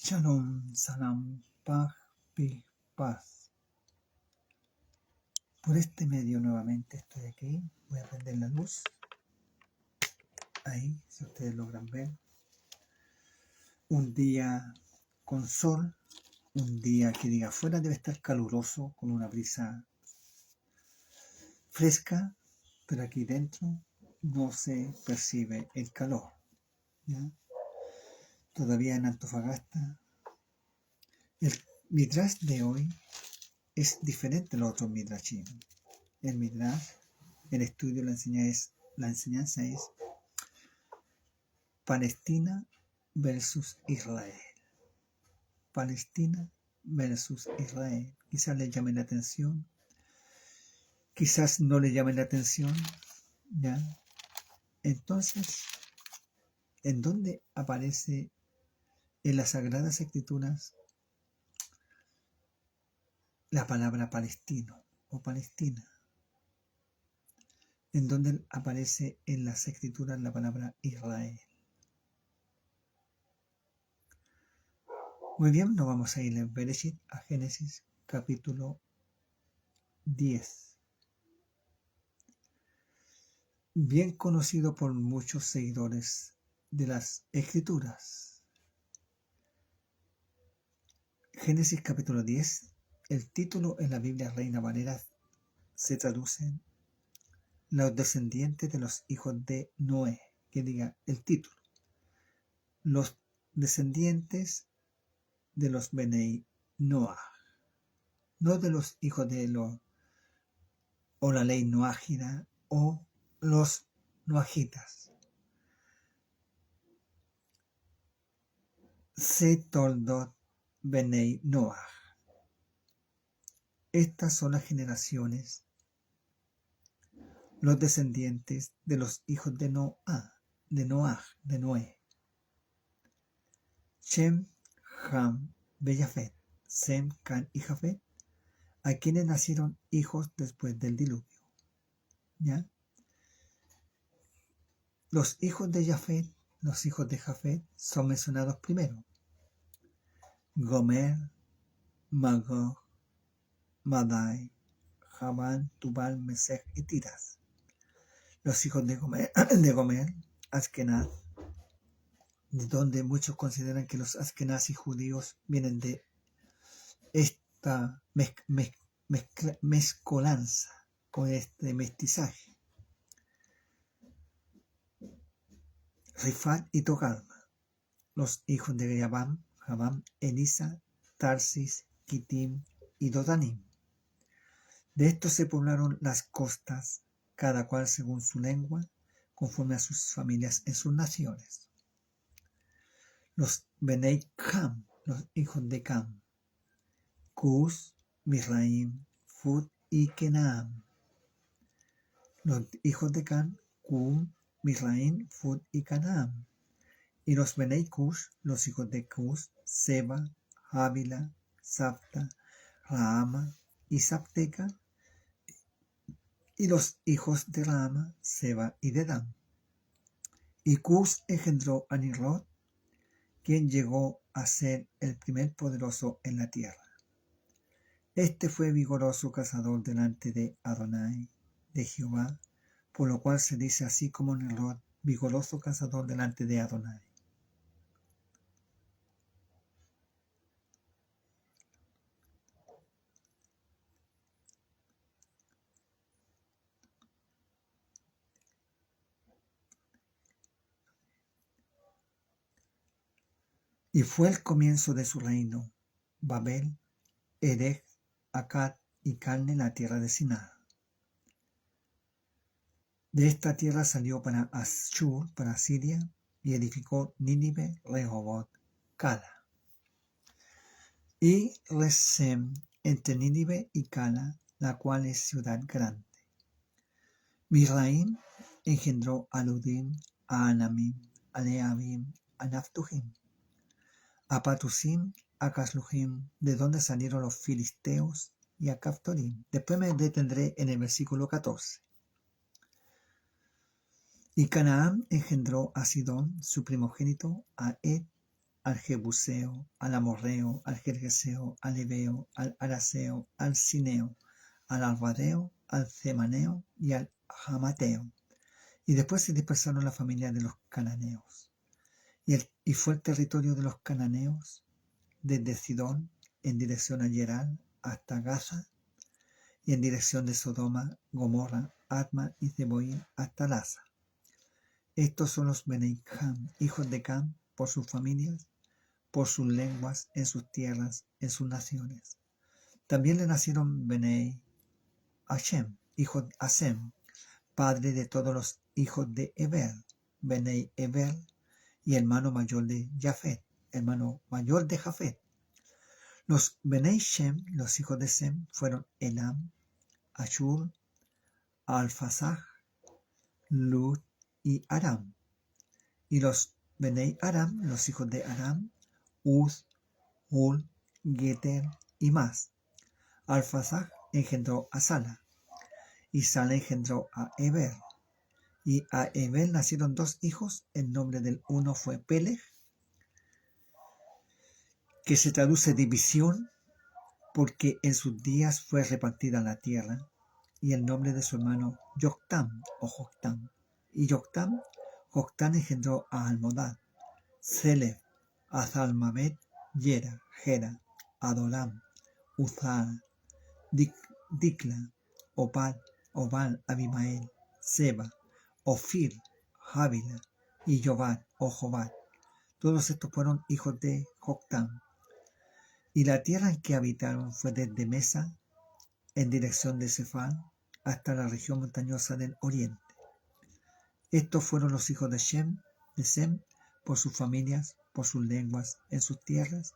Shalom, salam, paz. Por este medio nuevamente estoy aquí. Voy a prender la luz. Ahí, si ustedes logran ver. Un día con sol. Un día que diga afuera debe estar caluroso, con una brisa fresca. Pero aquí dentro no se percibe el calor. ¿Ya? Todavía en Antofagasta. El Midrash de hoy es diferente a los otros Midrashim. El Midrash, el estudio, la enseñanza es Palestina versus Israel. Palestina versus Israel. Quizás le llame la atención, quizás no le llame la atención, ¿ya? Entonces, ¿en dónde aparece en las Sagradas Escrituras la palabra palestino o Palestina? ¿En dónde aparece en las Escrituras la palabra Israel? Muy bien, nos vamos a ir en Bereshit a Génesis capítulo 10. Bien conocido por muchos seguidores de las Escrituras. Génesis capítulo 10, el título en la Biblia Reina Valera se traduce los descendientes de los hijos de Noé, que diga el título, los descendientes de los Benei Noah, no de los hijos de Elo, o la ley noágida, o los noajitas. Se toldot Benei Noah. Estas son las generaciones, los descendientes de los hijos de Noah, de Noé. Shem, Ham, Beyafet, Sem, Can y Jafet, a quienes nacieron hijos después del diluvio. ¿Ya? Los hijos de Jafet, los hijos de Jafet son mencionados primero. Gomer, Magog, Madai, Javán, Tubal, Mesech y Tiras. Los hijos de Gomer, Askenaz, de donde muchos consideran que los askenazis judíos vienen de esta mezcolanza, con este mestizaje. Rifat y Togarma, los hijos de Yabam, Elisa, Tarsis, Kitim y Dodanim. De estos se poblaron las costas, cada cual según su lengua, conforme a sus familias en sus naciones. Los Benei Cam, los hijos de Cam, Cus, Misraim, Fud y Kenaam. Los hijos de Cam, Cum, Misraim, Fud y Canaam. Y los Benei Cush, los hijos de Cus, Seba, Ávila, Sapta, Raama y Sapteca. Y los hijos de Raama, Seba y Dedán. Y Cus engendró a Nimrod, quien llegó a ser el primer poderoso en la tierra. Este fue vigoroso cazador delante de Adonai, de Jehová, por lo cual se dice así como Nimrod, vigoroso cazador delante de Adonai. Y fue el comienzo de su reino, Babel, Erech, Akkad y Calne, la tierra de Siná. De esta tierra salió para Ashur, para Siria, y edificó Nínive, Rehoboth, Cala. Y Resem, entre Nínive y Cala, la cual es ciudad grande. Misraim engendró a Ludim, a Anamim, a Leabim, a Naftujim, a Patusim, a Casluhim, de donde salieron los filisteos, y a Caftorim. Después me detendré en el versículo 14. Y Canaán engendró a Sidón, su primogénito, a Ed, al Jebuseo, al Amorreo, al Gergeseo, al Ebeo, al Araseo, al Sineo, al Albadeo, al Cemaneo y al Hamateo. Y después se dispersaron la familia de los cananeos. Y fue el territorio de los cananeos desde Sidón en dirección a Gerar hasta Gaza, y en dirección de Sodoma, Gomorra, Adma y Zeboim hasta Laza. Estos son los Benei Cam, hijos de Cam, por sus familias, por sus lenguas, en sus tierras, en sus naciones. También le nacieron Benei Hashem, hijo de Hasem, padre de todos los hijos de Eber, Benei Eber, y hermano mayor de Jafet, hermano mayor de Jafet. Los Benei Shem, los hijos de Sem, fueron Elam, Ashur, Alfasaj, Lut y Aram. Y los Benei Aram, los hijos de Aram, Uz, Hul, Geter y más. Alfasaj engendró a Sala, y Sala engendró a Eber. Y a Eber nacieron dos hijos. El nombre del uno fue Peleg, que se traduce división, porque en sus días fue repartida la tierra. Y el nombre de su hermano Joktam o Joktam. Y Joktam engendró a Almodad, Selef, Azalmavet, Yera, Gera, Adolam, Uzal, Dikla, Obal, Abimael, Seba, Ofir, Javila y Jobat o Jobat. Todos estos fueron hijos de Joktam. Y la tierra en que habitaron fue desde Mesa, en dirección de Cefal, hasta la región montañosa del oriente. Estos fueron los hijos de Sem, por sus familias, por sus lenguas, en sus tierras,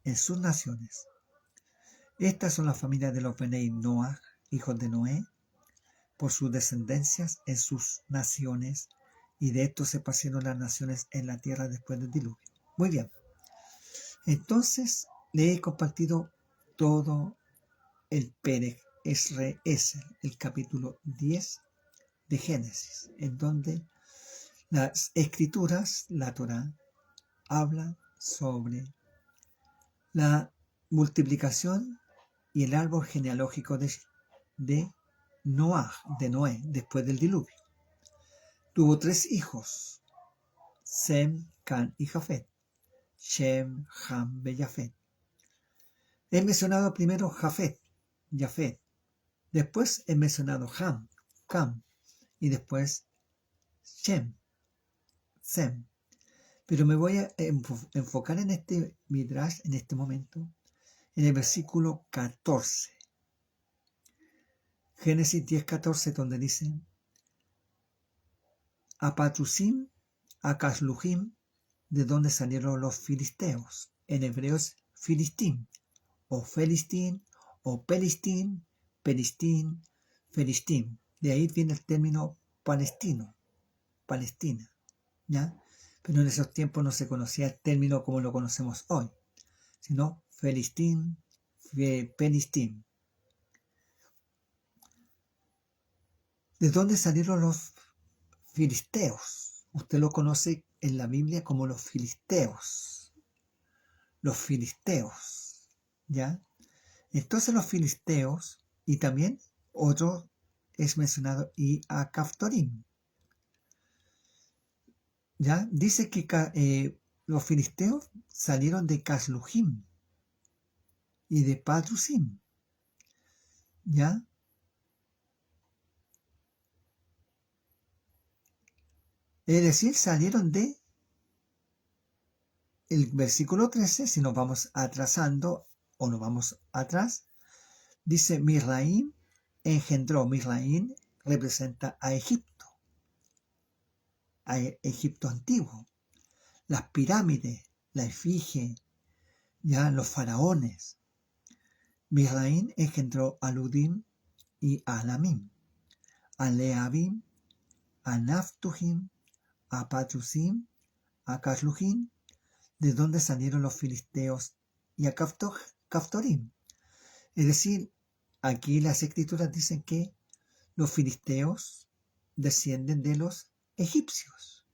en sus naciones. Estas son las familias de los Benei Noah, hijos de Noé, por sus descendencias en sus naciones, y de estos se esparcieron las naciones en la tierra después del diluvio. Muy bien. Entonces, le he compartido todo el Perec Esre Eser, el capítulo 10 de Génesis, en donde las escrituras, la Torá, habla sobre la multiplicación y el árbol genealógico de Noé, después del diluvio. Tuvo 3 hijos, Sem, Can y Jafet. Shem, Ham, Jafet. He mencionado primero Jafet, después he mencionado Ham, Cam, y después Shem, Sem. Pero me voy a enfocar en este Midrash, en este momento, en el versículo 14. Génesis 10:14, donde dice: a Patrusim, a Caslujim, de donde salieron los filisteos. En hebreo es Filistín, o Felistín, o Pelistín, Pelistín, Felistín. De ahí viene el término palestino, Palestina, ¿ya? Pero en esos tiempos no se conocía el término como lo conocemos hoy, sino Felistín, Pelistín. ¿De dónde salieron los filisteos? Usted lo conoce en la Biblia como los filisteos. Los filisteos, ¿ya? Entonces los filisteos, y también otro es mencionado, y a Caftorim, ¿ya? Dice que los filisteos salieron de Caslujim y de Patrusim, ¿ya? Es decir, salieron de el versículo 13, si nos vamos atrasando o nos vamos atrás, dice Misraim engendró. Misraim representa a Egipto antiguo, las pirámides, la efigie, ya los faraones. Misraim engendró a Ludim y a Alamim, a Leabim, a Naftujim, a Patrusim, a Caslujim, de donde salieron los filisteos, y a Caftorim. Es decir, aquí las escrituras dicen que los filisteos descienden de los egipcios.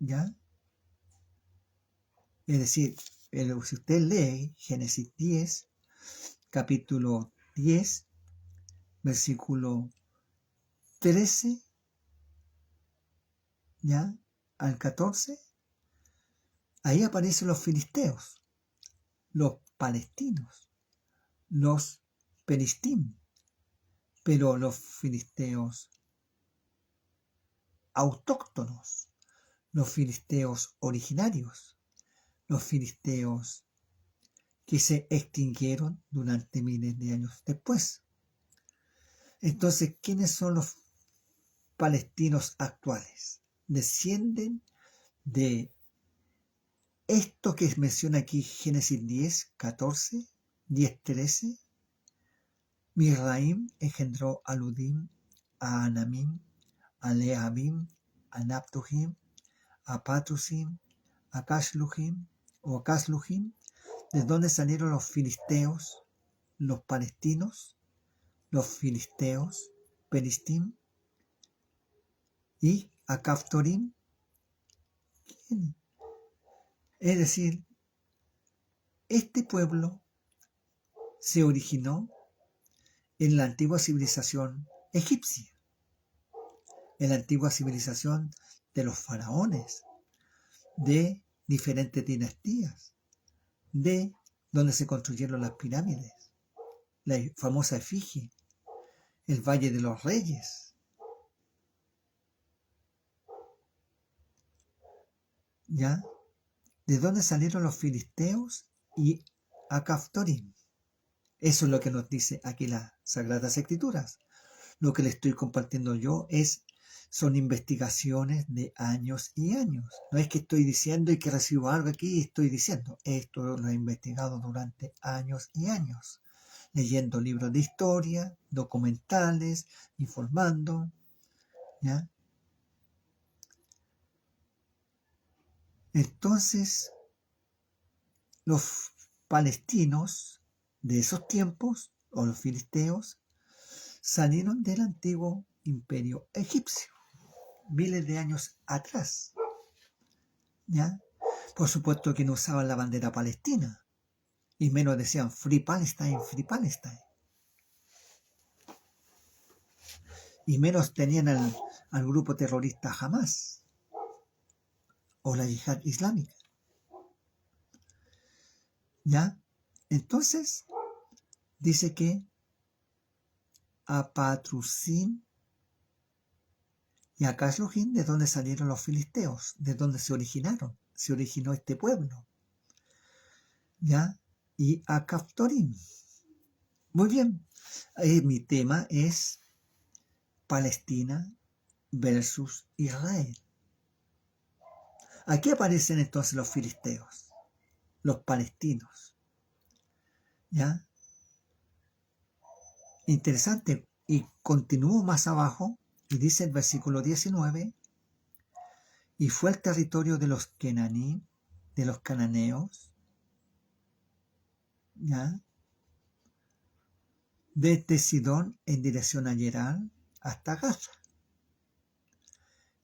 ¿Ya? Es decir, si usted lee Génesis 10, capítulo 10, versículo 13, ¿ya? Al 14, ahí aparecen los filisteos, los palestinos, los peristim, pero los filisteos autóctonos, los filisteos originarios, los filisteos que se extinguieron durante miles de años después. Entonces, ¿quiénes son los palestinos actuales? Descienden de esto que menciona aquí Génesis 10, 14, 10, 13. Misraim engendró a Ludim, a Anamim, a Lehabim, a Naptuhim, a Patrusim, a Casluhim o Casluhim, de donde salieron los filisteos, los palestinos, los filisteos, peristim, y a Caftorim. Es decir, este pueblo se originó en la antigua civilización egipcia, en la antigua civilización de los faraones, de diferentes dinastías, de donde se construyeron las pirámides, la famosa efigie, el Valle de los Reyes. ¿Ya? ¿De dónde salieron los filisteos y Acaftorim? Eso es lo que nos dice aquí las Sagradas Escrituras. Lo que le estoy compartiendo yo son investigaciones de años y años. No es que estoy diciendo y que recibo algo aquí y estoy diciendo. Esto lo he investigado durante años y años, leyendo libros de historia, documentales, informando, ¿ya? Entonces, los palestinos de esos tiempos, o los filisteos, salieron del antiguo imperio egipcio, miles de años atrás, ¿ya? Por supuesto que no usaban la bandera palestina, y menos decían Free Palestine, Free Palestine. Y menos tenían al grupo terrorista Hamas o la Yihad Islámica. ¿Ya? Entonces, dice que a Patrusim y a Casluhim, de donde salieron los filisteos, de donde se originó este pueblo. ¿Ya? Y a Caftorim. Muy bien, mi tema es Palestina versus Israel. Aquí aparecen entonces los filisteos, los palestinos. ¿Ya? Interesante. Y continúo más abajo y dice el versículo 19, y fue el territorio de los kenaní, de los cananeos, ¿ya? Desde Sidón en dirección a Gerar hasta Gaza,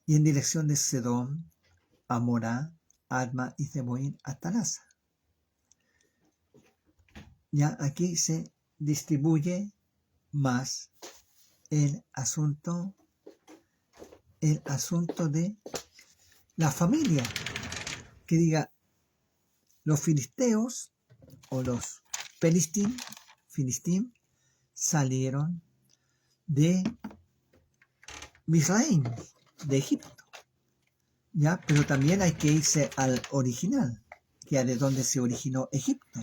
y en dirección de Sedón, Amorá, Adma y Zeboín hasta Gaza. Ya aquí se distribuye más el asunto de la familia, que diga los filisteos o los filistín salieron de Misraim, de Egipto, ¿ya? Pero también hay que irse al original, que es de donde se originó Egipto,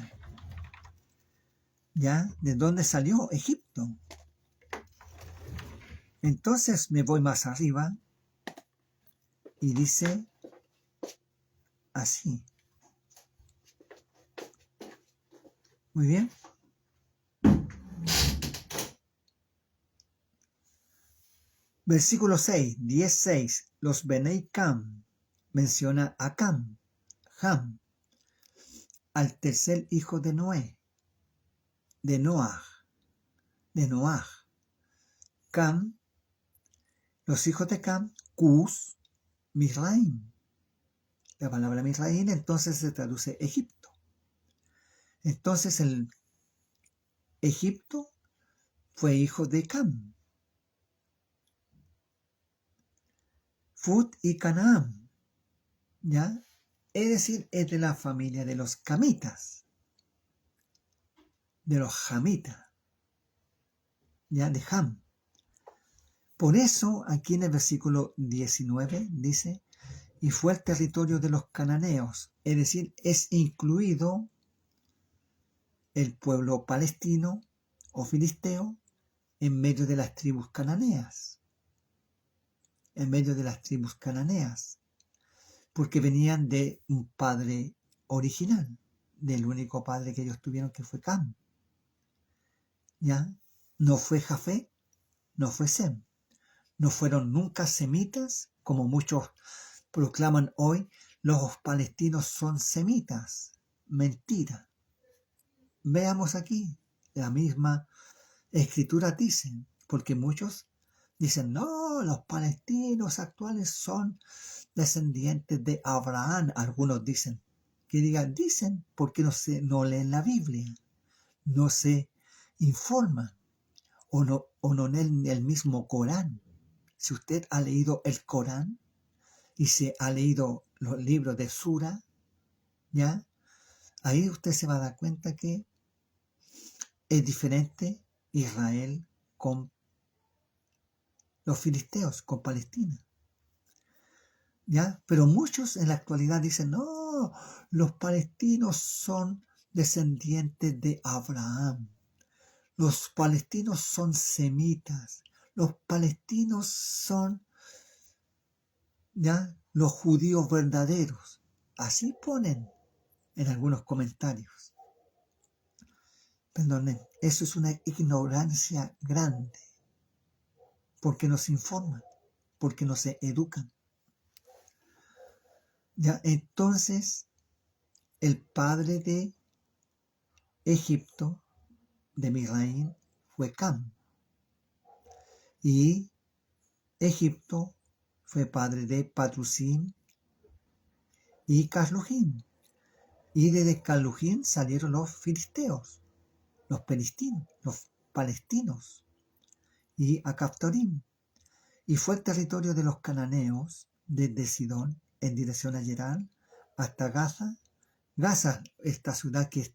¿ya? ¿De dónde salió Egipto? Entonces me voy más arriba y dice así. Muy bien. Versículo 6, 10:6. Los Benei Cam, menciona a Cam, Ham, al tercer hijo de Noé, de Noah. Cam, los hijos de Cam, Cus, Misraim. La palabra Misraín entonces se traduce Egipto. Entonces el Egipto fue hijo de Cam, Fut y Canaán, ¿ya? Es decir, es de la familia de los camitas, de los jamitas, ¿ya? De Ham. Por eso aquí en el versículo 19 dice, y fue el territorio de los cananeos, es decir, es incluido el pueblo palestino o filisteo en medio de las tribus cananeas, porque venían de un padre original, del único padre que ellos tuvieron, que fue Cam, ¿ya? No fue Jafé, no fue Sem, no fueron nunca semitas, como muchos proclaman hoy, los palestinos son semitas. Mentira. Veamos aquí, la misma escritura dice, porque muchos dicen, no, los palestinos actuales son descendientes de Abraham. Algunos dicen, que dicen porque no leen la Biblia, no se informan o no leen el mismo Corán. Si usted ha leído el Corán y se ha leído los libros de Sura, ¿ya? Ahí usted se va a dar cuenta que es diferente Israel con los filisteos, con Palestina, ¿ya? Pero muchos en la actualidad dicen, no, los palestinos son descendientes de Abraham, los palestinos son semitas, los palestinos son, ¿ya?, los judíos verdaderos. Así ponen en algunos comentarios. Perdonen, eso es una ignorancia grande, porque no se informan, porque no se educan. Ya, entonces, el padre de Egipto, de Misraín, fue Cam. Y Egipto fue padre de Patrusim y Casluhim. Y de Casluhim salieron los filisteos, los palestinos, y Acaftorim. Y fue el territorio de los cananeos desde Sidón en dirección a Gerar hasta Gaza. Gaza, esta ciudad que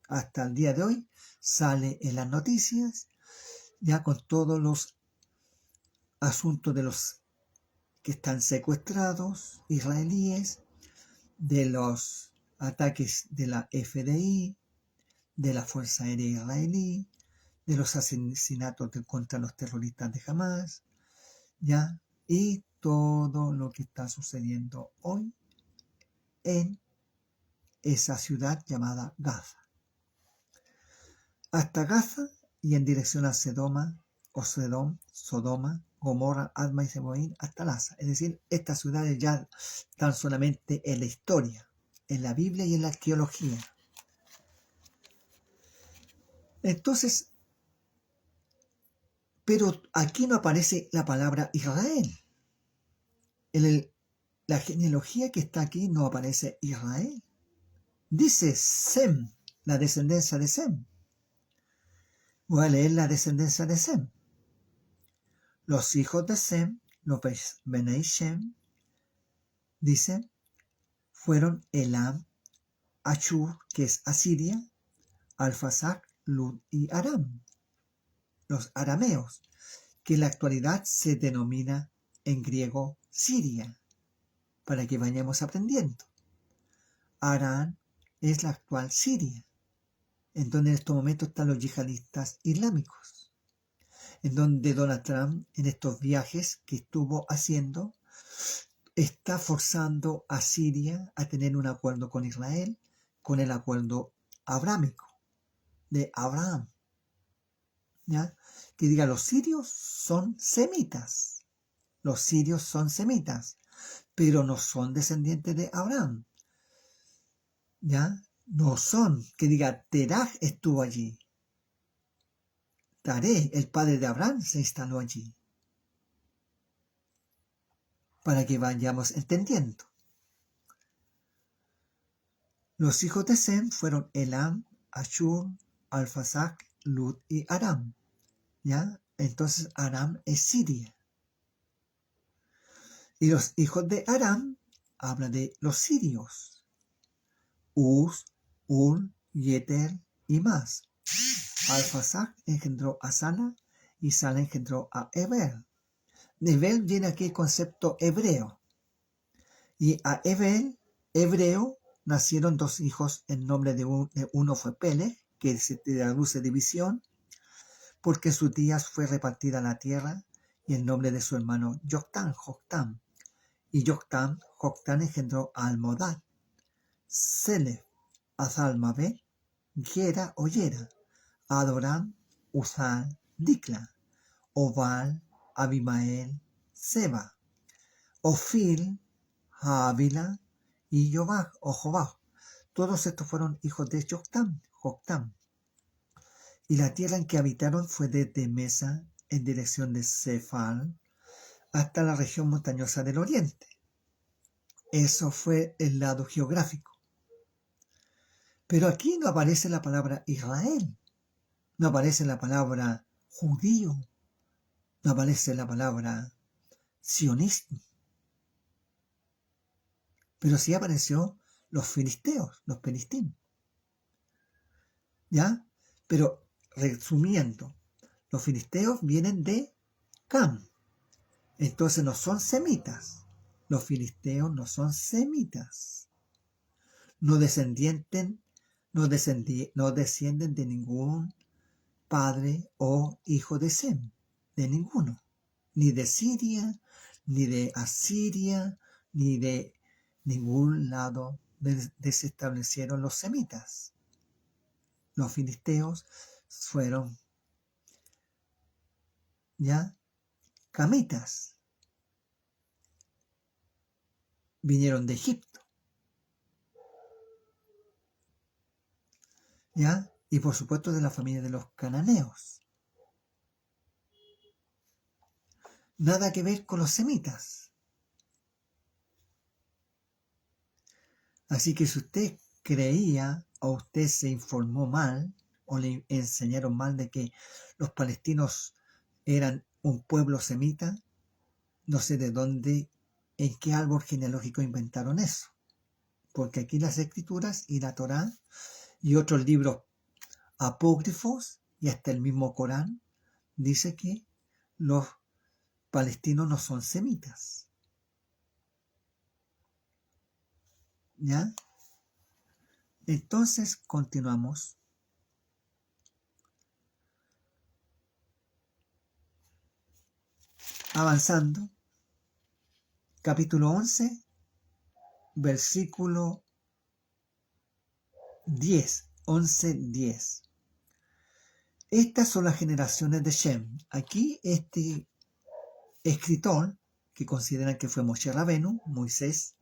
hasta el día de hoy sale en las noticias, ya con todos los asuntos de los que están secuestrados israelíes, de los ataques de la FDI, de la Fuerza Aérea Israelí, de los asesinatos contra los terroristas de Hamas, ¿ya? Y todo lo que está sucediendo hoy en esa ciudad llamada Gaza. Hasta Gaza y en dirección a Sodoma, Gomorra, Adma y Zeboín, hasta Laza. Es decir, estas ciudades ya están solamente en la historia, en la Biblia y en la arqueología. Entonces, pero aquí no aparece la palabra Israel. En la genealogía que está aquí no aparece Israel. Dice Sem, la descendencia de Sem. Voy a leer la descendencia de Sem. Los hijos de Sem, los Benei Shem, dicen, fueron Elam, Ashur, que es Asiria, Alfasac, Lud y Aram. Los arameos, que en la actualidad se denomina en griego Siria, para que vayamos aprendiendo. Aram es la actual Siria, en donde en estos momentos están los yihadistas islámicos, en donde Donald Trump, en estos viajes que estuvo haciendo, está forzando a Siria a tener un acuerdo con Israel, con el acuerdo abrámico de Abraham, ¿ya? Que diga, los sirios son semitas, pero no son descendientes de Abraham, ¿ya? No son, que diga, Terah estuvo allí, Taré, el padre de Abraham, se instaló allí, para que vayamos entendiendo. Los hijos de Sem fueron Elam, Ashur, Alphasad, Lud y Aram. ¿Ya? Entonces Aram es Siria. Y los hijos de Aram habla de los sirios. Uz, Ur, Yeter y más. Alphasad engendró a Sala y Sala engendró a Eber. Eber viene aquí el concepto hebreo. Y a Eber, hebreo, nacieron dos hijos. El nombre de uno fue Peleg, que se traduce división, porque sus días fue repartida la tierra, y el nombre de su hermano Joktan. Y Joktan engendró a Almodad, Selef, Azalmabet, Gera o Yera, Adoram, Uzal, Dikla, Obal, Abimael, Seba, Ofil, Havila y Jobab o Jobab. Todos estos fueron hijos de Joktan. Y la tierra en que habitaron fue desde Mesa en dirección de Cefal hasta la región montañosa del oriente. Eso fue el lado geográfico. Pero aquí no aparece la palabra Israel, no aparece la palabra judío, no aparece la palabra sionista. Pero sí apareció los filisteos, los pelistín. ¿Ya? Pero resumiendo, los filisteos vienen de Cam. Entonces no son semitas. Los filisteos no son semitas. No descienden de ningún padre o hijo de Sem. De ninguno. Ni de Siria, ni de Asiria, ni de ningún lado se establecieron los semitas. Los filisteos fueron ya camitas. Vinieron de Egipto. ¿Ya? Y por supuesto de la familia de los cananeos. Nada que ver con los semitas. Así que si usted creía o usted se informó mal o le enseñaron mal de que los palestinos eran un pueblo semita, no sé de dónde, en qué árbol genealógico inventaron eso. Porque aquí las escrituras y la Torá y otros libros apócrifos y hasta el mismo Corán dice que los palestinos no son semitas. ¿Ya? Entonces continuamos. Avanzando. Capítulo 11, versículo 10. 11:10. Estas son las generaciones de Shem. Aquí este escritor, que consideran que fue Moshe Rabenu, Moisés,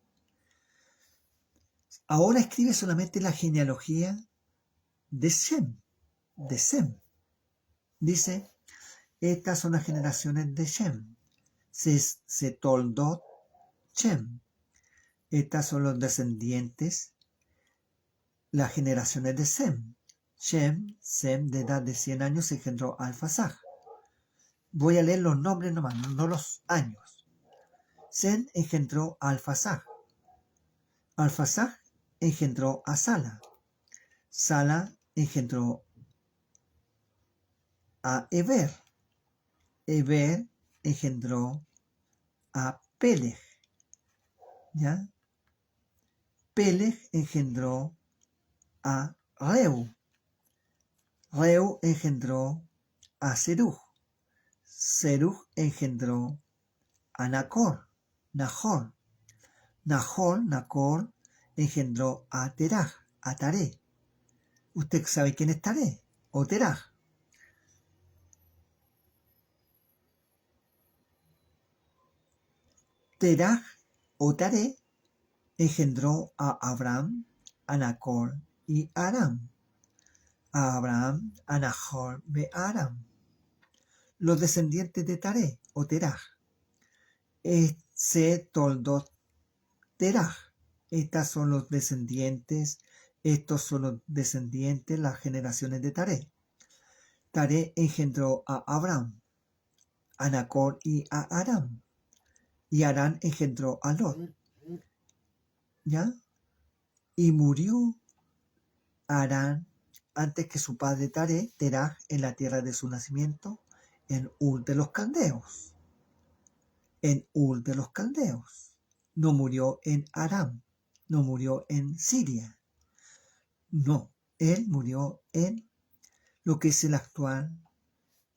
ahora escribe solamente la genealogía de Sem. Dice, estas son las generaciones de Shem. Setoldot Shem. Estas son los descendientes, las generaciones de Sem. Sem de edad de 100 años engendró a Alphasad. Voy a leer los nombres nomás, no los años. Sem engendró a Alphasad. Alphasad engendró a Sala. Sala engendró a Eber. Eber engendró a Peleg. ¿Ya? Peleg engendró a Reu. Reu engendró a Serug. Serug engendró a Nacor. Nahor engendró a Terah, a Taré. ¿Usted sabe quién es Taré o Terah? Terah o Taré engendró a Abraham, a Nacor y a Aram. A Abraham, a Nahor y a Aram. Los descendientes de Taré o Terah. Se toldot Terah. Estas son los descendientes Estos son los descendientes, las generaciones de Taré. Taré engendró a Abraham, a Nacor y a Aram. Y Arán engendró a Lot. ¿Ya? Y murió Arán antes que su padre Taré, Teraj, en la tierra de su nacimiento, en Ur de los Caldeos. En Ur de los Caldeos. No murió en Aram. No murió en Siria. No, él murió en lo que es el actual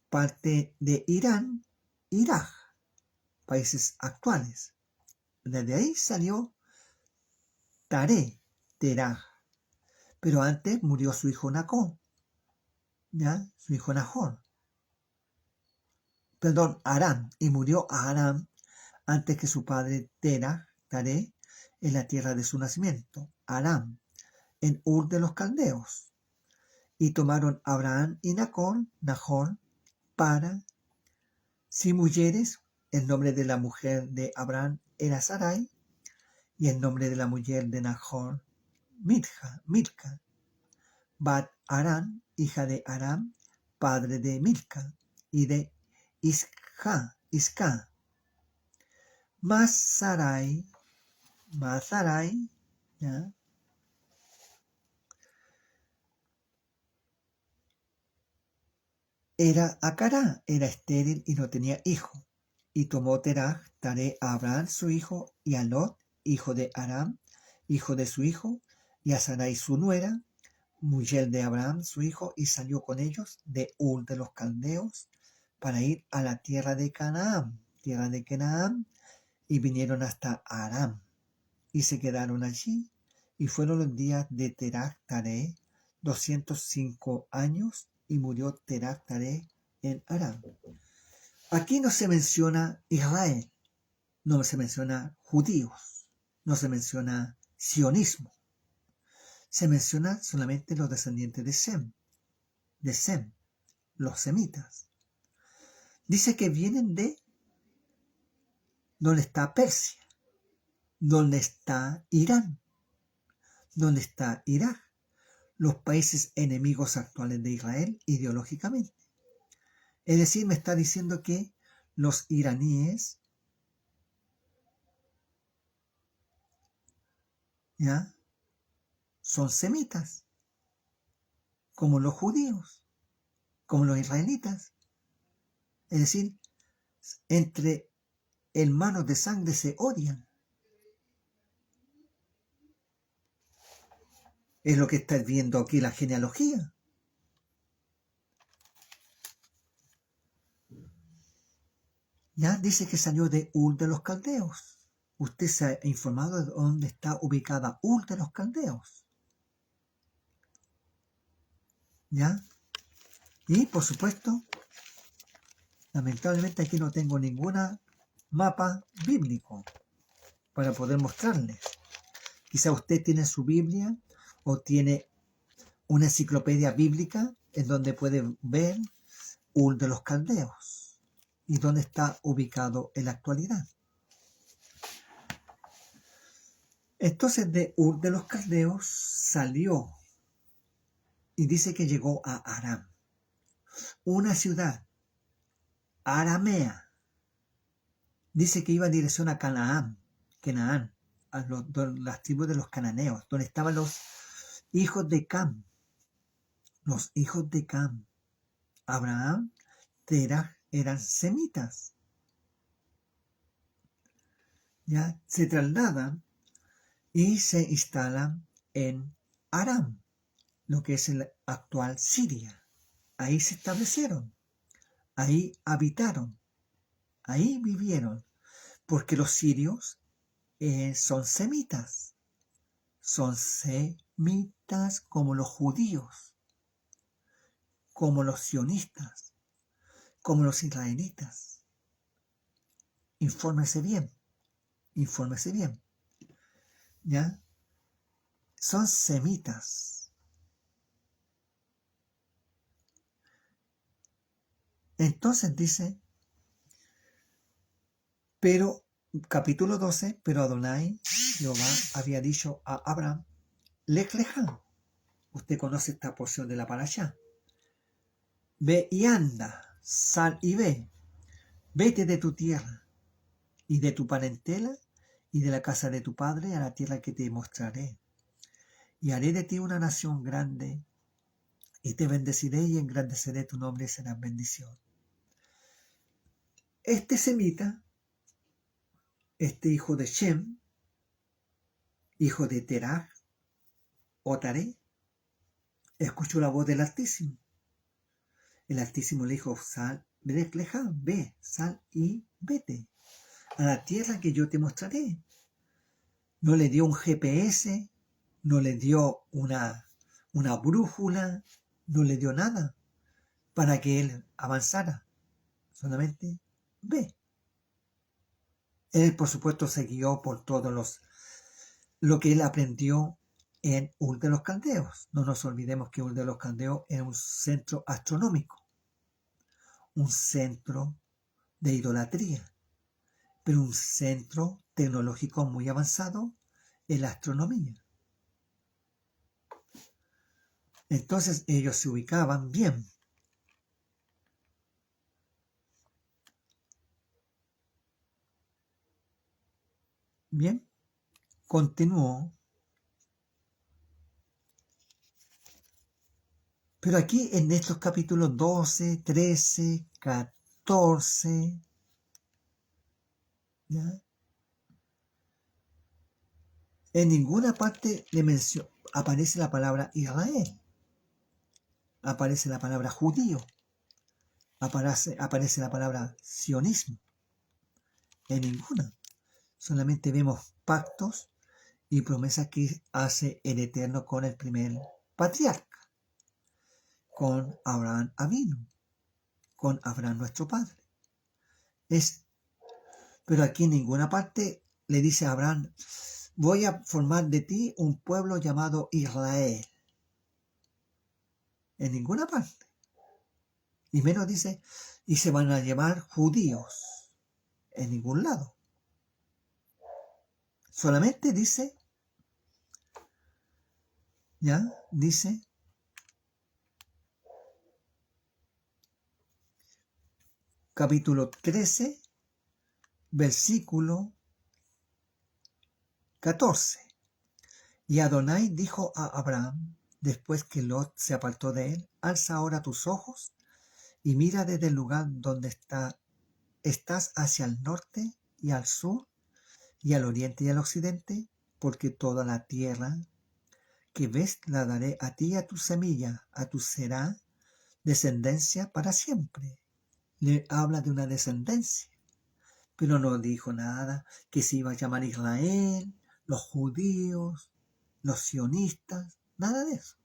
parte de Irán, Irak, países actuales. Desde ahí salió Taré, Teraj. Pero antes murió su hijo Nacor, ¿ya? Su hijo Nahor. Perdón, Aram. Y murió a Aram antes que su padre Teraj, Taré, en la tierra de su nacimiento, Aram, en Ur de los Caldeos. Y tomaron Abraham y Nahor para sí mujeres. El nombre de la mujer de Abraham era Sarai, y el nombre de la mujer de Nahor, Milca, Bat Aram, hija de Aram, padre de Milca, y de Isca. Mas Sarai, ¿ya? Era Acará, era estéril y no tenía hijo. Y tomó Teraj, Taré, a Abraham su hijo, y a Lot, hijo de Aram, hijo de su hijo, y a Sarai su nuera, mujer de Abraham su hijo, y salió con ellos de Ur de los Caldeos para ir a la tierra de Canaán, y vinieron hasta Aram, y se quedaron allí, y fueron los días de Teraj Taré 205 años, y murió Teraj Taré en Aram. Aquí no se menciona Israel, no se menciona judíos, no se menciona sionismo. Se menciona solamente los descendientes de Sem, los semitas. Dice que vienen de donde está Persia, donde está Irán, donde está Irak, los países enemigos actuales de Israel ideológicamente. Es decir, me está diciendo que los iraníes, ¿ya?, son semitas, como los judíos, como los israelitas. Es decir, entre hermanos de sangre se odian. Es lo que está viendo aquí la genealogía. Ya dice que salió de Ur de los Caldeos. Usted se ha informado de dónde está ubicada Ur de los Caldeos. ¿Ya? Y por supuesto, lamentablemente aquí no tengo ningún mapa bíblico para poder mostrarles. Quizá usted tiene su Biblia o tiene una enciclopedia bíblica en donde puede ver Ur de los Caldeos y dónde está ubicado en la actualidad. Entonces de Ur de los Caldeos salió y dice que llegó a Aram, una ciudad aramea. Dice que iba en dirección a Canaán, a las tribus de los cananeos, donde estaban los hijos de Cam. Los hijos de Cam. Abraham, Teraj, eran semitas. Ya se trasladan y se instalan en Aram, lo que es el actual Siria. Ahí se establecieron, ahí habitaron, ahí vivieron, porque los sirios son semitas como los judíos, como los sionistas, como los israelitas. Infórmese bien, ¿ya? Son semitas. Entonces dice, pero, capítulo 12, pero Adonai, Jehová, había dicho a Abraham, Lech Lejá, Usted conoce esta porción de la parashá. Ve y anda, sal y ve. Vete de tu tierra y de tu parentela y de la casa de tu padre a la tierra que te mostraré. Y haré de ti una nación grande y te bendeciré y engrandeceré tu nombre y serás bendición. Este semita, este hijo de Shem, hijo de Terah o Taré, escuchó la voz del Altísimo. El Altísimo le dijo, sal, ve, sal y vete a la tierra que yo te mostraré. No le dio un GPS, no le dio una brújula, no le dio nada para que él avanzara. Solamente ve. Él, por supuesto, se guió por todos lo que él aprendió en Ur de los Caldeos. No nos olvidemos que Ur de los Caldeos era un centro astronómico, un centro de idolatría, pero un centro tecnológico muy avanzado en la astronomía. Entonces ellos se ubicaban bien. Bien, continuó. Pero aquí en estos capítulos 12, 13, 14, ¿ya? En ninguna parte aparece la palabra Israel, aparece la palabra judío, aparece la palabra sionismo. En ninguna. Solamente vemos pactos y promesas que hace el Eterno con el primer patriarca, con Abraham Avinu, con Abraham nuestro padre. Pero aquí en ninguna parte le dice a Abraham, voy a formar de ti un pueblo llamado Israel. En ninguna parte. Y menos dice, y se van a llamar judíos. En ningún lado. Solamente dice, dice, capítulo 13, versículo 14. Y Adonai dijo a Abraham, después que Lot se apartó de él, alza ahora tus ojos y mira desde el lugar donde estás hacia el norte y al sur y al oriente y al occidente, porque toda la tierra que ves la daré a ti y a tu semilla, a tu será descendencia para siempre. Le habla de una descendencia, pero no dijo nada que se iba a llamar Israel, los judíos, los sionistas, nada de eso.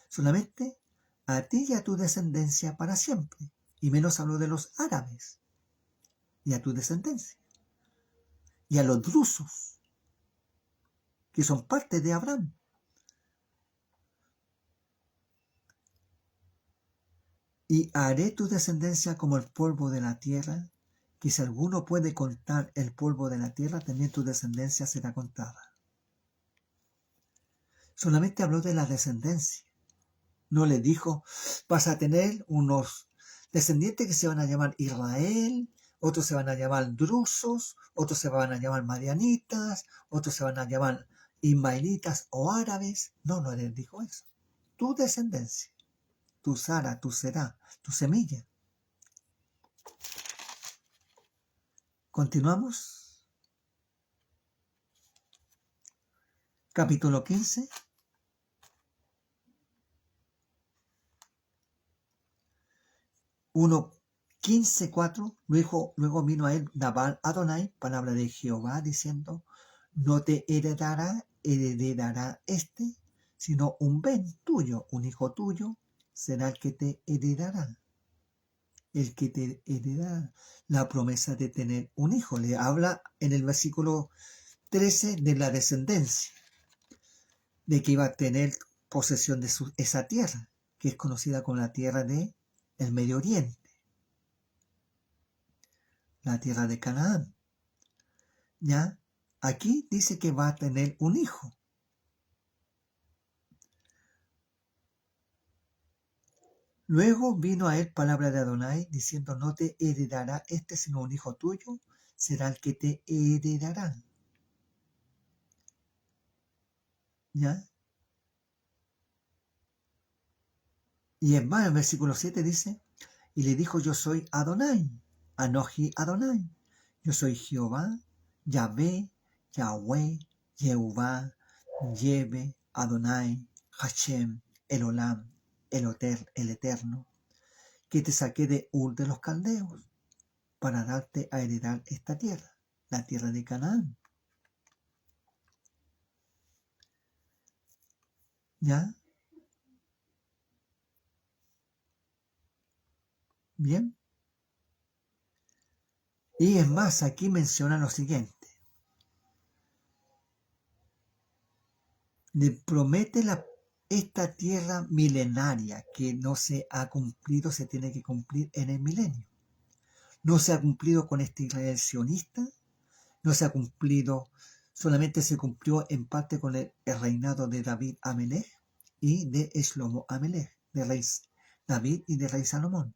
Solamente a ti y a tu descendencia para siempre. Y menos habló de los árabes y a tu descendencia. Y a los drusos, que son parte de Abraham. Y haré tu descendencia como el polvo de la tierra, que si alguno puede contar el polvo de la tierra, también tu descendencia será contada. Solamente habló de la descendencia. No le dijo, vas a tener unos descendientes que se van a llamar Israel, otros se van a llamar drusos, otros se van a llamar madianitas, otros se van a llamar ismaelitas o árabes. No les dijo eso. Tu descendencia, tu Sara, tu será, tu semilla. Continuamos. Capítulo 15. 1:15:4. Luego vino a él Nabal Adonai, palabra de Jehová, diciendo, no te heredará este, sino un ben tuyo, un hijo tuyo, será el que te heredará. El que te heredará. La promesa de tener un hijo. Le habla en el versículo 13 de la descendencia, de que iba a tener posesión de esa tierra, que es conocida como la tierra del Medio Oriente, la tierra de Canaán. ¿Ya? Aquí dice que va a tener un hijo. Luego vino a él palabra de Adonai, diciendo, no te heredará este sino un hijo tuyo, será el que te heredará. ¿Ya? Y es más, el versículo 7 dice, y le dijo, yo soy Adonai, Anoji Adonai, yo soy Jehová, Yahvé, Yahweh, Jehová, Yebe, Adonai, Hashem, el Olam, el Eterno, que te saqué de Ur de los Caldeos, para darte a heredar esta tierra, la tierra de Canaán. ¿Ya? Bien. Y es más, aquí menciona lo siguiente. Le promete esta tierra milenaria que no se ha cumplido, se tiene que cumplir en el milenio. No se ha cumplido con este Israel sionista, no se ha cumplido, solamente se cumplió en parte con el reinado de David Amelech y de Shlomo Amelech, de rey David y de rey Salomón.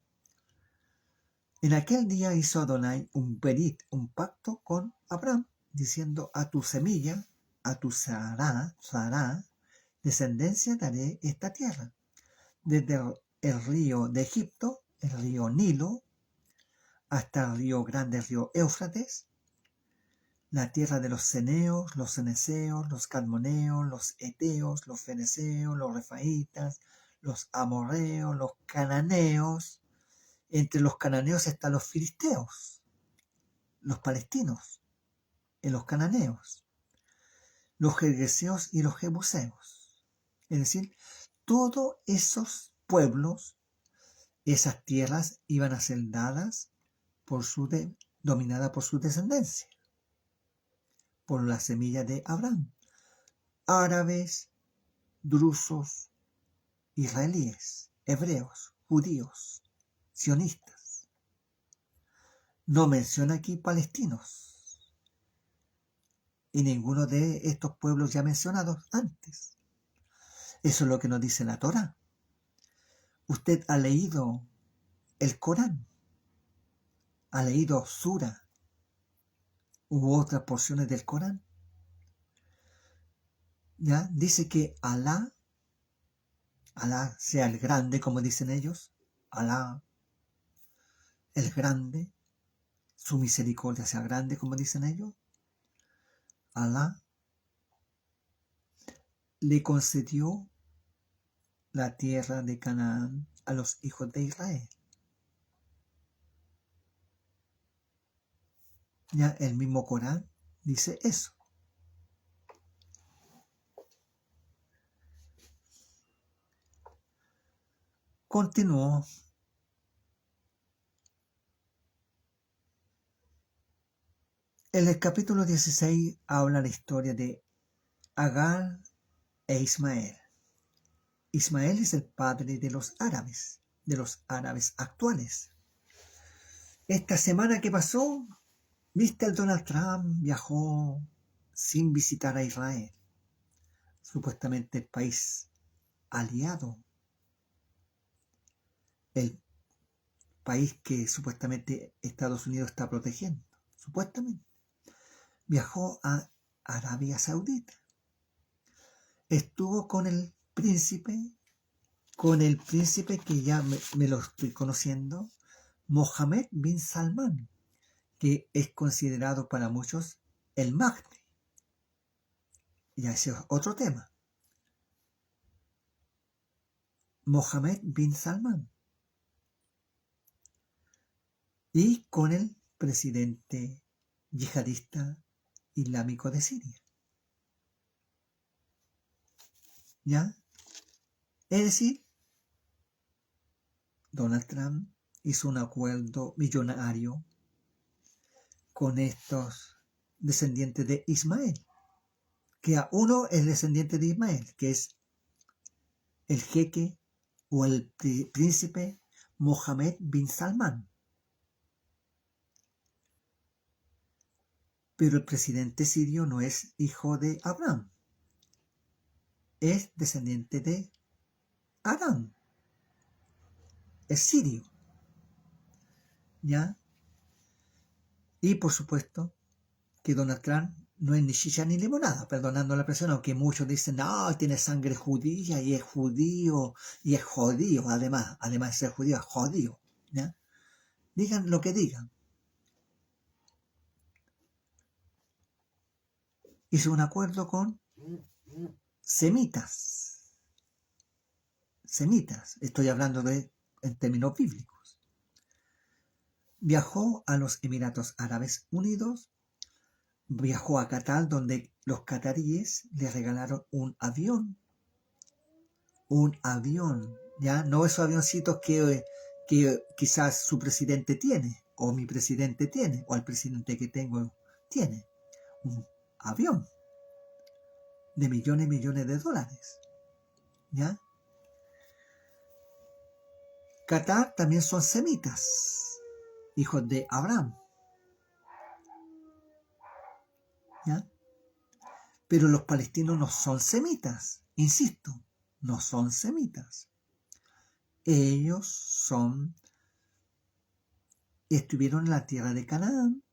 En aquel día hizo Adonai un berit, un pacto con Abraham, diciendo, a tu semilla, a tu Sará, descendencia daré esta tierra, desde el río de Egipto, el río Nilo, hasta el río grande, el río Éufrates, la tierra de los ceneos, los ceneseos, los cadmoneos, los eteos, los feneceos, los refaitas, los amorreos, los cananeos. Entre los cananeos están los filisteos, los palestinos, en los cananeos, los gergeseos y los jebuseos. Es decir, todos esos pueblos, esas tierras iban a ser dadas dominada por su descendencia, por la semilla de Abraham. Árabes, drusos, israelíes, hebreos, judíos, sionistas. No menciona aquí palestinos y ninguno de estos pueblos ya mencionados antes. Eso es lo que nos dice la Torá. Usted ha leído el Corán, ha leído Sura u otras porciones del Corán. ¿Ya? Dice que Alá sea el grande, como dicen ellos, Alá el grande, su misericordia sea grande, como dicen ellos. Alá le concedió la tierra de Canaán a los hijos de Israel. Ya el mismo Corán dice eso. Continuó. En el capítulo 16 habla la historia de Agar e Ismael. Ismael es el padre de los árabes actuales. Esta semana que pasó, viste, el Donald Trump viajó sin visitar a Israel, supuestamente el país aliado, el país que supuestamente Estados Unidos está protegiendo, supuestamente. Viajó a Arabia Saudita. Estuvo con el príncipe que ya me lo estoy conociendo, Mohammed bin Salman, que es considerado para muchos el Mahdi. Ya ese es otro tema. Mohammed bin Salman. Y con el presidente yihadista islámico de Siria. ¿Ya? Es decir, Donald Trump hizo un acuerdo millonario con estos descendientes de Ismael, que a uno es descendiente de Ismael, que es el jeque o el príncipe Mohammed bin Salman. Pero el presidente sirio no es hijo de Abraham, es descendiente de Adán. es sirio, ¿ya? Y por supuesto que Donald Trump no es ni chicha ni limonada, perdonando a la persona, aunque muchos dicen, no, tiene sangre judía y es judío, además de ser judío, es judío, ¿ya? Digan lo que digan. Hizo un acuerdo con semitas, estoy hablando en términos bíblicos. Viajó a los Emiratos Árabes Unidos, viajó a Qatar, donde los cataríes le regalaron un avión, ya, no esos avioncitos que quizás su presidente tiene, o mi presidente tiene, o el presidente que tengo tiene, un avión de millones y millones de dólares, ¿ya? Qatar también son semitas, hijos de Abraham, ¿ya? Pero los palestinos no son semitas, insisto, no son semitas. Ellos estuvieron en la tierra de Canaán,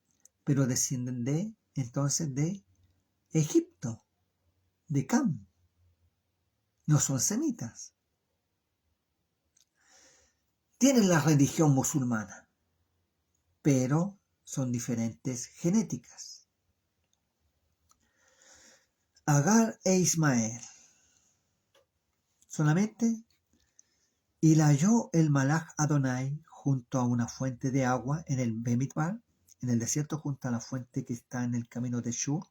pero descienden entonces de Egipto, de Cam. No son semitas. Tienen la religión musulmana, pero son diferentes genéticas. Agar e Ismael. Solamente, y la halló el Malach Adonai junto a una fuente de agua en el Bemidbar, en el desierto, junto a la fuente que está en el camino de Shur,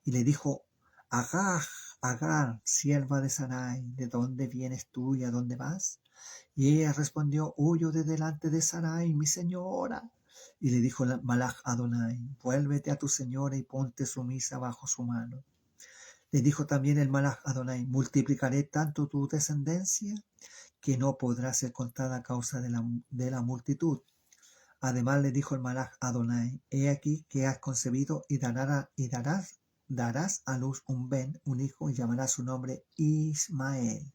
y le dijo, Agar, sierva de Sarai, ¿de dónde vienes tú y a dónde vas? Y ella respondió, huyo de delante de Sarai, mi señora. Y le dijo el Malach Adonai, vuélvete a tu señora y ponte sumisa bajo su mano. Le dijo también el Malach Adonai, multiplicaré tanto tu descendencia que no podrá ser contada a causa de la multitud. Además le dijo el Malach Adonai, he aquí que has concebido y darás a luz un hijo, y llamarás su nombre Ismael,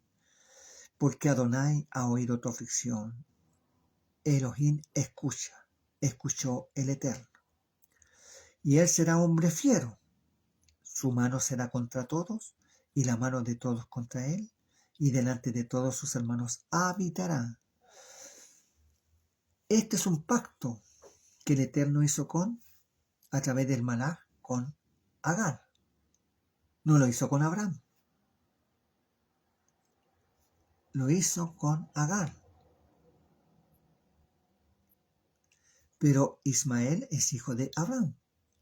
porque Adonai ha oído tu aflicción. Elohim escuchó el Eterno. Y él será hombre fiero, su mano será contra todos, y la mano de todos contra él, y delante de todos sus hermanos habitará. Este es un pacto que el Eterno hizo a través del Malach con Agar. No lo hizo con Abraham. Lo hizo con Agar. Pero Ismael es hijo de Abraham.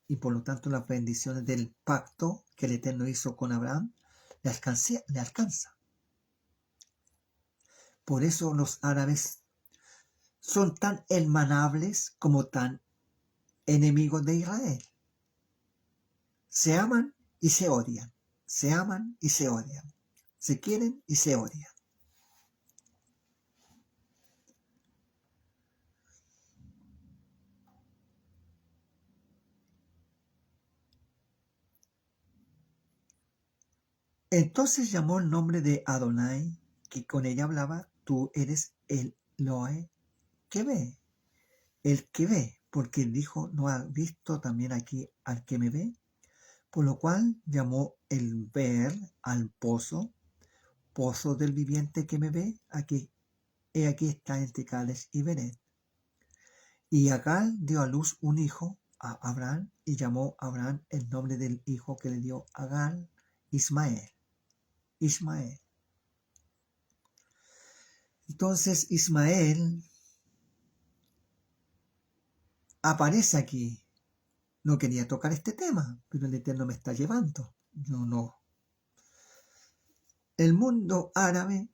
Y por lo tanto las bendiciones del pacto que el Eterno hizo con Abraham le alcanza. Por eso los árabes son tan hermanables como tan enemigos de Israel. Se aman y se odian. Se aman y se odian. Se quieren y se odian. Entonces llamó el nombre de Adonai, que con ella hablaba, tú eres el Elohe que ve, porque dijo, ¿no ha visto también aquí al que me ve? Por lo cual llamó el ver al pozo del viviente que me ve, aquí está entre Cades y Beret. Y Agar dio a luz un hijo a Abraham, y llamó a Abraham el nombre del hijo que le dio Agar, Ismael. Entonces Ismael aparece aquí. No quería tocar este tema, pero el Eterno me está llevando. No. El mundo árabe,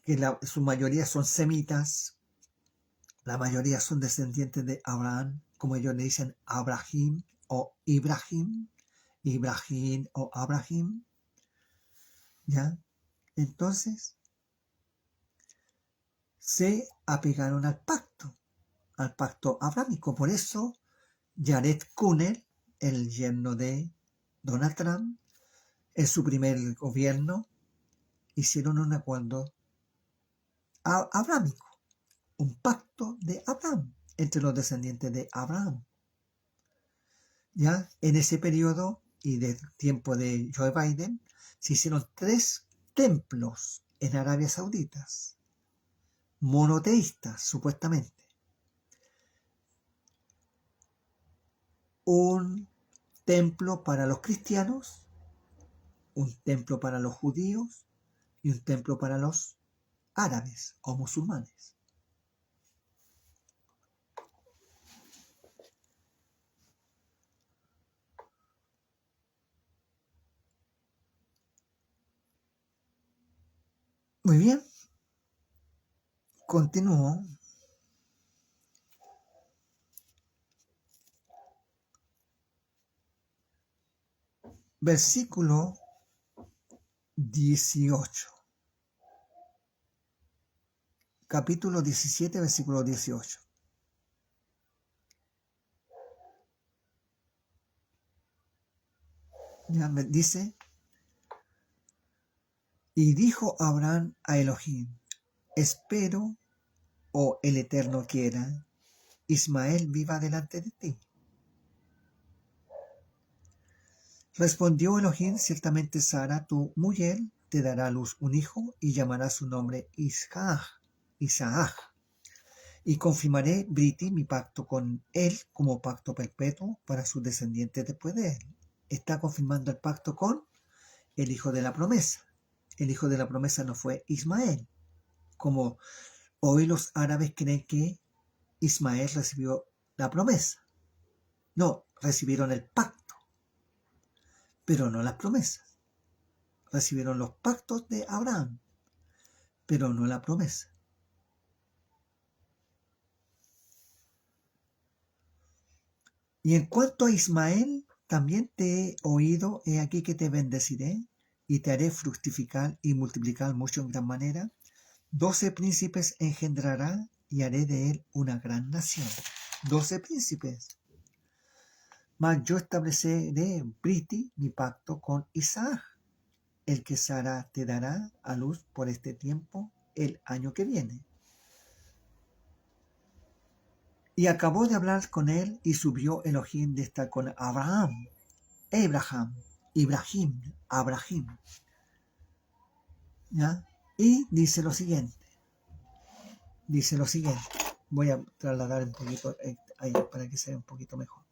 que su mayoría son semitas, la mayoría son descendientes de Abraham, como ellos le dicen Abraham o Ibrahim, o Abraham, ¿ya? Entonces, se apegaron al pacto abrámico. Por eso, Jared Kushner, el yerno de Donald Trump, en su primer gobierno, hicieron un acuerdo abrámico. un pacto de Abraham entre los descendientes de Abraham. Ya en ese periodo y del tiempo de Joe Biden se hicieron 3 templos en Arabia Saudita, monoteístas supuestamente. Un templo para los cristianos, un templo para los judíos y un templo para los árabes o musulmanes. Muy bien, continúo. Versículo 18. Capítulo 17, versículo 18. Ya me dice, y dijo Abraham a Elohim, espero, oh el Eterno quiera, Ismael viva delante de ti. Respondió Elohim, ciertamente Sara, tu mujer, te dará a luz un hijo y llamará su nombre Isaac. Y confirmaré, Briti, mi pacto con él como pacto perpetuo para sus descendientes después de él. Está confirmando el pacto con el hijo de la promesa. El hijo de la promesa no fue Ismael, como hoy los árabes creen que Ismael recibió la promesa. No, recibieron el pacto, pero no las promesas. Recibieron los pactos de Abraham, pero no la promesa. Y en cuanto a Ismael, también te he oído, he aquí que te bendeciré, y te haré fructificar y multiplicar mucho en gran manera. 12 príncipes engendrará, y haré de él una gran nación. 12 príncipes. Mas yo estableceré, Briti, mi pacto con Isaac, el que Sara te dará a luz por este tiempo, el año que viene. Y acabó de hablar con él, y subió Elohim de estar con Abraham. ¿Ya? Y dice lo siguiente. Voy a trasladar un poquito ahí para que sea un poquito mejor.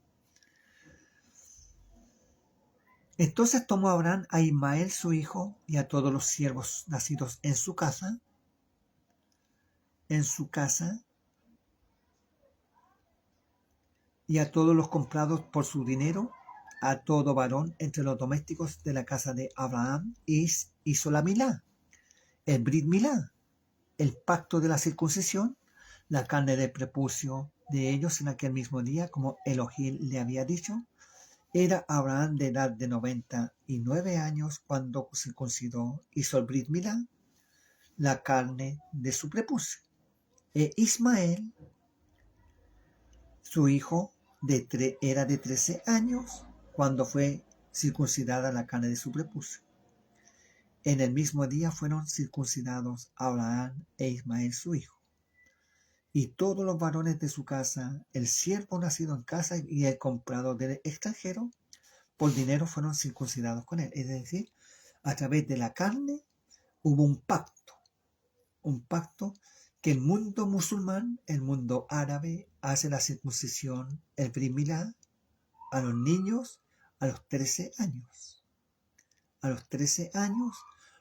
Entonces tomó Abraham a Ismael su hijo y a todos los siervos nacidos en su casa, y a todos los comprados por su dinero, a todo varón entre los domésticos de la casa de Abraham, y hizo la milá, el Brit Milá, el pacto de la circuncisión, la carne de prepucio de ellos en aquel mismo día, como Elohim le había dicho. Era Abraham de edad de 99 años cuando circuncidó, hizo el Brit Milá, la carne de su prepucio. E Ismael, su hijo, era de 13 años cuando fue circuncidada la carne de su prepucio. En el mismo día fueron circuncidados Abraham e Ismael su hijo. Y todos los varones de su casa, el siervo nacido en casa y el comprador del extranjero, por dinero fueron circuncidados con él. Es decir, a través de la carne hubo un pacto que el mundo musulmán, el mundo árabe, hace la circuncisión, el Brit Milá, a los niños a los 13 años. A los 13 años,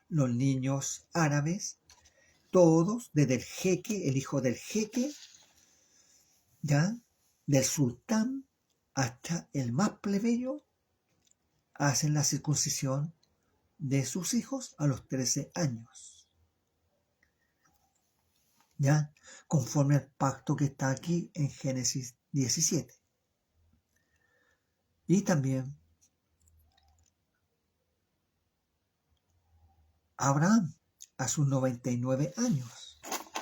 los niños árabes, todos, desde el jeque, el hijo del jeque, ya, del sultán, hasta el más plebeyo, hacen la circuncisión de sus hijos a los 13 años. ¿Ya? Conforme al pacto que está aquí en Génesis 17. Y también Abraham, a sus 99 años,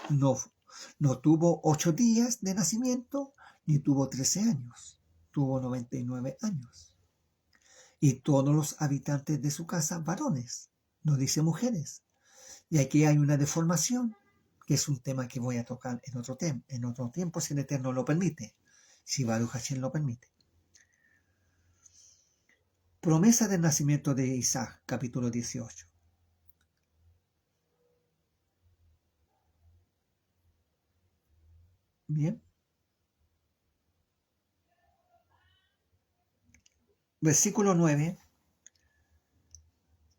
no tuvo 8 días de nacimiento, ni tuvo 13 años, tuvo 99 años. Y todos los habitantes de su casa, varones, no dice mujeres. Y aquí hay una deformación que es un tema que voy a tocar en otro tiempo, si el Eterno lo permite, si Baruch Hashem lo permite. Promesa del nacimiento de Isaac, capítulo 18. Bien. Versículo 9.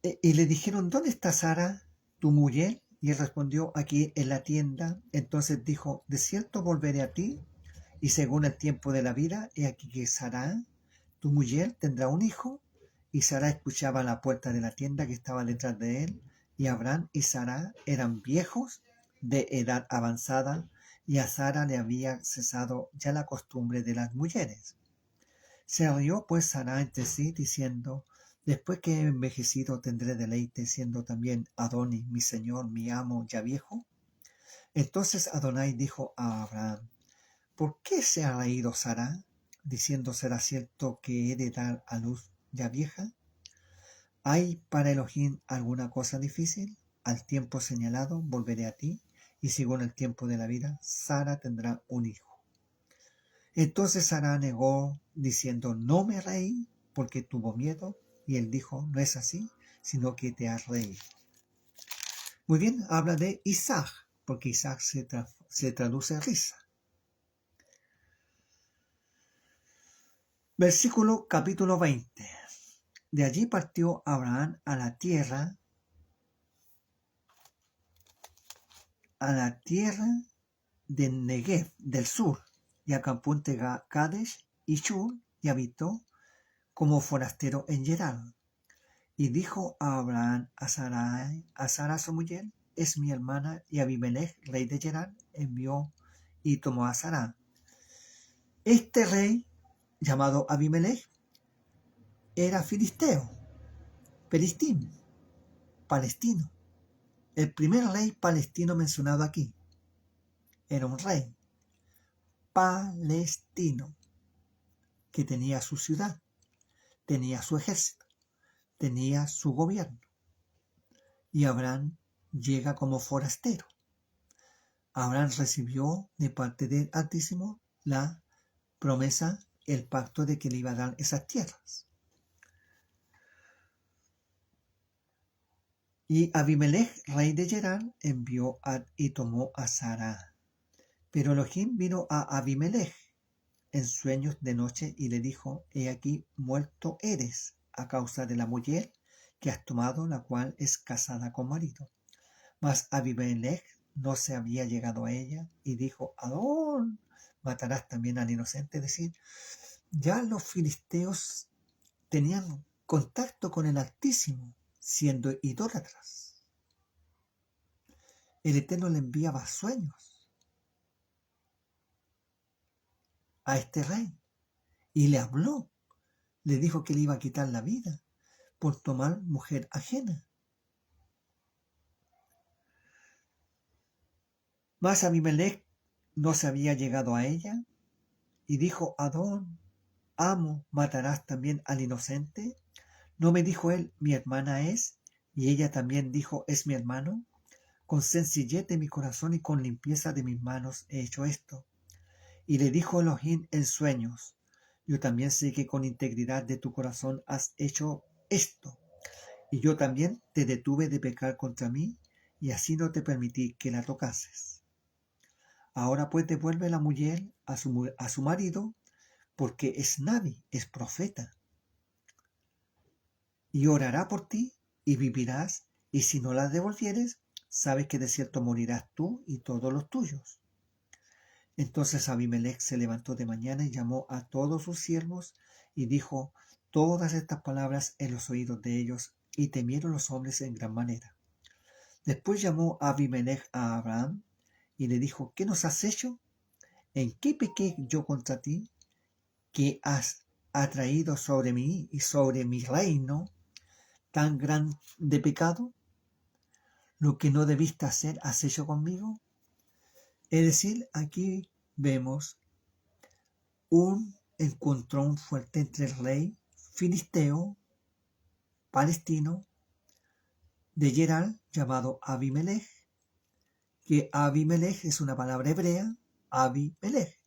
Y le dijeron, ¿dónde está Sara, tu mujer? Y él respondió, aquí en la tienda. Entonces dijo, de cierto volveré a ti, y según el tiempo de la vida, he aquí que Sara, tu mujer, tendrá un hijo. Y Sara escuchaba a la puerta de la tienda que estaba detrás de él, y Abraham y Sara eran viejos de edad avanzada, y a Sara le había cesado ya la costumbre de las mujeres. Se rió pues Sara entre sí, diciendo, después que he envejecido tendré deleite, siendo también Adoni, mi señor, mi amo, ya viejo. Entonces Adonai dijo a Abraham, ¿por qué se ha reído Sara, diciendo, será cierto que he de dar a luz ya vieja? ¿Hay para Elohim alguna cosa difícil? Al tiempo señalado volveré a ti, y según el tiempo de la vida, Sara tendrá un hijo. Entonces Sara negó, diciendo, no me reí, porque tuvo miedo. Y él dijo, no es así, sino que te has reído. Muy bien, habla de Isaac, porque Isaac se traduce risa. Versículo capítulo 20. De allí partió Abraham a la tierra de Negev del sur, y acampó entre Kadesh y Shur, y habitó como forastero en Gerar. Y dijo a Abraham a Sara su mujer, es mi hermana, y Abimelech, rey de Gerar, envió y tomó a Sara. Este rey, llamado Abimelech, era filisteo, palestino. El primer rey palestino mencionado aquí era un rey palestino que tenía su ciudad, tenía su ejército, tenía su gobierno. Y Abraham llega como forastero. Abraham recibió de parte del Altísimo la promesa, el pacto de que le iba a dar esas tierras. Y Abimelech, rey de Gerar, envió y tomó a Sara. Pero Elohim vino a Abimelech en sueños de noche y le dijo, he aquí muerto eres a causa de la mujer que has tomado, la cual es casada con marido. Mas Abimelech no se había llegado a ella y dijo, Adón, matarás también al inocente. Es decir, ya los filisteos tenían contacto con el Altísimo, siendo idólatras. El Eterno le enviaba sueños a este rey y le habló, le dijo que le iba a quitar la vida por tomar mujer ajena. Mas Abimelech no se había llegado a ella y dijo, Adón, amo, ¿matarás también al inocente? ¿No me dijo él, mi hermana es? Y ella también dijo, es mi hermano. Con sencillez de mi corazón y con limpieza de mis manos he hecho esto. Y le dijo Elohim en sueños, yo también sé que con integridad de tu corazón has hecho esto. Y yo también te detuve de pecar contra mí, y así no te permití que la tocases. Ahora pues devuelve la mujer a su marido, porque es Nabi, es profeta. Y orará por ti, y vivirás, y si no la devolvieres, sabes que de cierto morirás tú y todos los tuyos. Entonces Abimelech se levantó de mañana y llamó a todos sus siervos, y dijo todas estas palabras en los oídos de ellos, y temieron los hombres en gran manera. Después llamó Abimelech a Abraham, y le dijo, ¿qué nos has hecho? ¿En qué pequé yo contra ti, que has atraído sobre mí y sobre mi reino tan grande pecado? Lo que no debiste hacer, ¿has hecho conmigo? Es decir, aquí vemos un encontrón fuerte entre el rey filisteo, palestino, de Gerar, llamado Abimelech, que Abimelech es una palabra hebrea, Abimelech,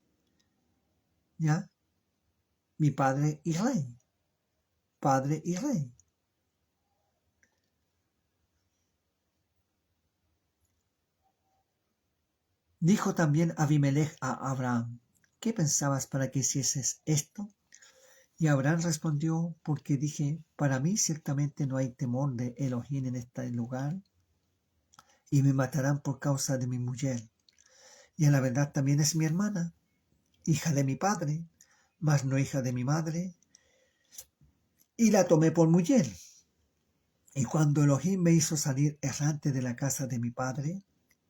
¿ya? Mi padre y rey, padre y rey. Dijo también Abimelech a Abraham, ¿qué pensabas para que hicieses esto? Y Abraham respondió, porque dije, para mí ciertamente no hay temor de Elohim en este lugar, y me matarán por causa de mi mujer. Y a la verdad también es mi hermana, hija de mi padre, mas no hija de mi madre, y la tomé por mujer. Y cuando Elohim me hizo salir errante de la casa de mi padre,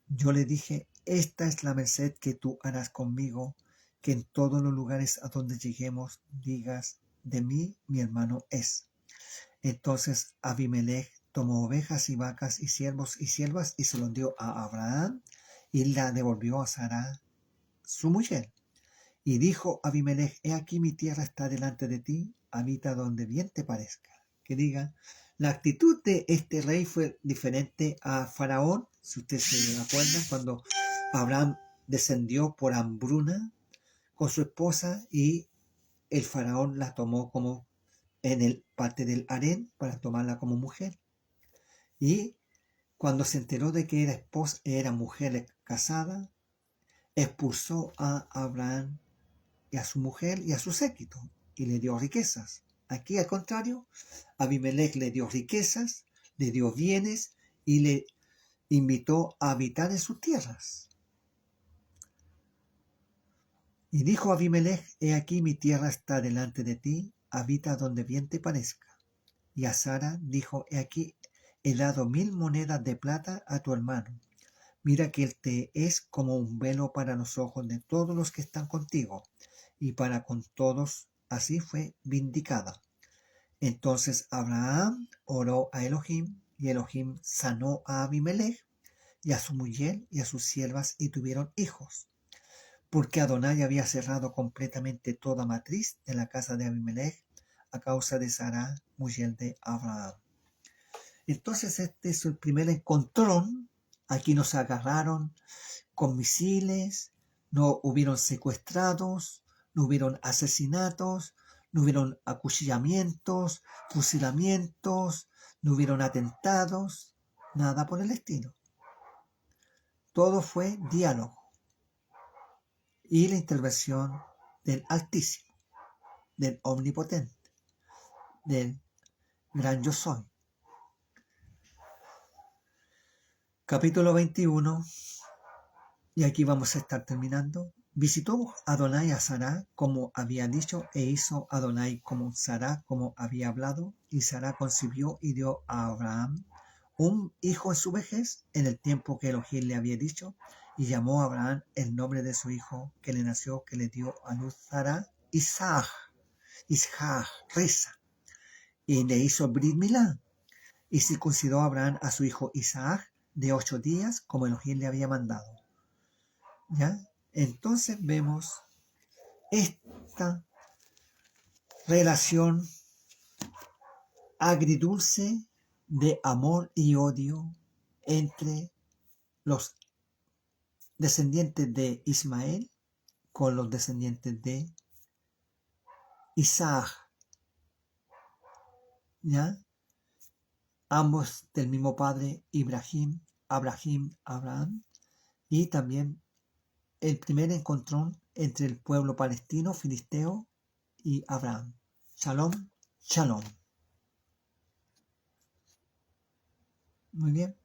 yo le dije, esta es la merced que tú harás conmigo, que en todos los lugares a donde lleguemos digas, de mí mi hermano es. Entonces Abimelech tomó ovejas y vacas y siervos y siervas y se los dio a Abraham y la devolvió a Sara, su mujer. Y dijo Abimelech, he aquí mi tierra está delante de ti, habita donde bien te parezca. Que diga, la actitud de este rey fue diferente a Faraón, si usted se acuerda, cuando Abraham descendió por hambruna con su esposa y el faraón la tomó como en el parte del harén para tomarla como mujer. Y cuando se enteró de que era esposa, era mujer casada, expulsó a Abraham y a su mujer y a su séquito y le dio riquezas. Aquí al contrario, Abimelech le dio riquezas, le dio bienes y le invitó a habitar en sus tierras. Y dijo Abimelech, he aquí mi tierra está delante de ti, habita donde bien te parezca. Y a Sara dijo, he aquí he dado 1000 monedas de plata a tu hermano. Mira que él te es como un velo para los ojos de todos los que están contigo, y para con todos así fue vindicada. Entonces Abraham oró a Elohim, y Elohim sanó a Abimelech y a su mujer y a sus siervas, y tuvieron hijos. Porque Adonai había cerrado completamente toda matriz de la casa de Abimelech a causa de Sara, mujer de Abraham. Entonces este es el primer encontrón. Aquí nos agarraron con misiles, no hubieron secuestrados, no hubieron asesinatos, no hubieron acuchillamientos, fusilamientos, no hubieron atentados, nada por el estilo. Todo fue diálogo y la intervención del Altísimo, del Omnipotente, del Gran Yo Soy. Capítulo 21, y aquí vamos a estar terminando. Visitó Adonai a Sara como había dicho, e hizo Adonai como Sara como había hablado, y Sara concibió y dio a Abraham un hijo en su vejez, en el tiempo que Elohim le había dicho, y llamó a Abraham el nombre de su hijo que le nació, que le dio a luz Sara, Isaac, Risa, y le hizo Brit Milá, y circuncidó a Abraham a su hijo Isaac de 8 días, como Elohim le había mandado. ¿Ya? Entonces vemos esta relación agridulce de amor y odio entre los descendientes de Ismael con los descendientes de Isaac, ¿ya? Ambos del mismo padre, Abraham, y también el primer encontrón entre el pueblo palestino, filisteo y Abraham. Shalom, shalom. Muy bien.